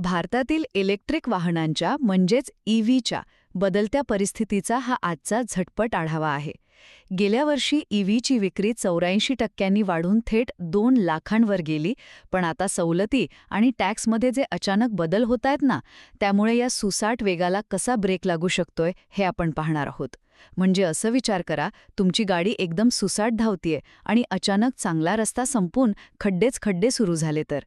भारतातील इलेक्ट्रिक वाहनांच्या म्हणजेच ईव्हीच्या बदलत्या परिस्थितीचा हा आजचा झटपट आढावा आहे. गेल्या वर्षी ईव्हीची विक्री 84% वाढून थेट 2 लाखांवर गेली, पण आता सवलती आणि टॅक्समध्ये जे अचानक बदल होत आहेत ना, त्यामुळे या सुसाट वेगाला कसा ब्रेक लागू शकतोय हे आपण पाहणार आहोत. म्हणजे असं विचार करा, तुमची गाडी एकदम सुसाट धावतीये आणि अचानक चांगला रस्ता संपून खड्डेच खड्डे सुरू झाले तर.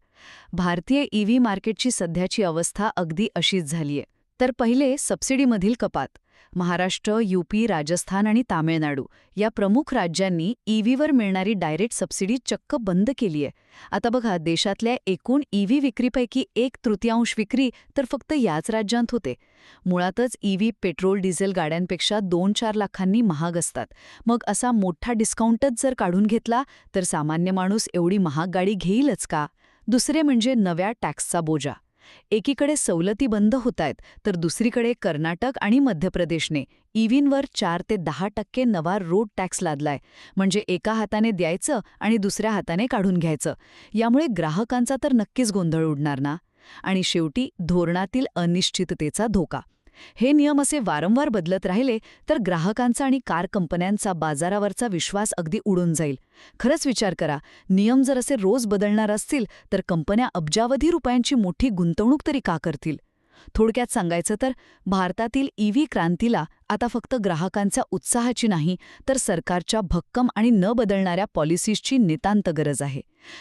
भारतीय ईव्ही मार्केटची सध्याची अवस्था अगदी अशीच झालीये. तर पहिले सबसिडीमधील कपात. महाराष्ट्र, यूपी, राजस्थान आणि तामिळनाडू या प्रमुख राज्यांनी ईव्हीवर मिळणारी डायरेक्ट सबसिडी चक्क बंद केलीय. आता बघा, देशातल्या एकूण ईव्ही विक्रीपैकी 1/3 विक्री तर फक्त याच राज्यांत होते. मुळातच ईव्ही पेट्रोल डिझेल गाड्यांपेक्षा 2-4 लाखांनी महाग असतात. मग असा मोठा डिस्काउंटच जर काढून घेतला तर सामान्य माणूस एवढी महाग गाडी घेईलच का? दुसरे म्हणजे नव्या टॅक्सचा बोजा. एकीकडे सवलती बंद होतायत, तर दुसरीकडे कर्नाटक आणि मध्य प्रदेशने ईव्हींवर 4 ते 10% नवा रोड टॅक्स लादलाय. म्हणजे एका हाताने द्यायचं आणि दुसऱ्या हाताने काढून घ्यायचं. यामुळे ग्राहकांचा तर नक्कीच गोंधळ उडणार ना. आणि शेवटी धोरणातील अनिश्चिततेचा धोका. हे नियम असे वारंवार बदलत राहिले तर ग्राहकांचा आणि कार कंपन्यांचा बाजारावरचा विश्वास अगदी उडून जाईल. खरंच विचार करा, नियम जर असे रोज बदलणार असतील तर कंपन्या अब्जावधी रुपयांची मोठी गुंतवणूक तरी का करतील? थोडक्यात सांगायचं तर भारतातील ईव्ही क्रांतीला आता फक्त ग्राहकांच्या उत्साहाची नाही, तर सरकारच्या भक्कम आणि न बदलणाऱ्या पॉलिसीजची नितांत गरज आहे.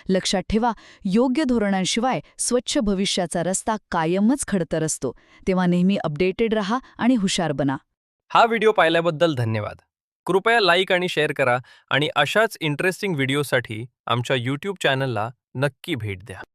लक्षात ठेवा, योग्य धोरणांशिवाय स्वच्छ भविष्याचा रस्ता कायमच खडतर असतो. तेव्हा नेहमी अपडेटेड रहा आणि हुशार बना. हा व्हिडिओ पाहिल्याबद्दल धन्यवाद. कृपया लाईक आणि शेअर करा आणि अशाच इंटरेस्टिंग व्हिडिओसाठी आमच्या यूट्यूब चॅनलला नक्की भेट द्या.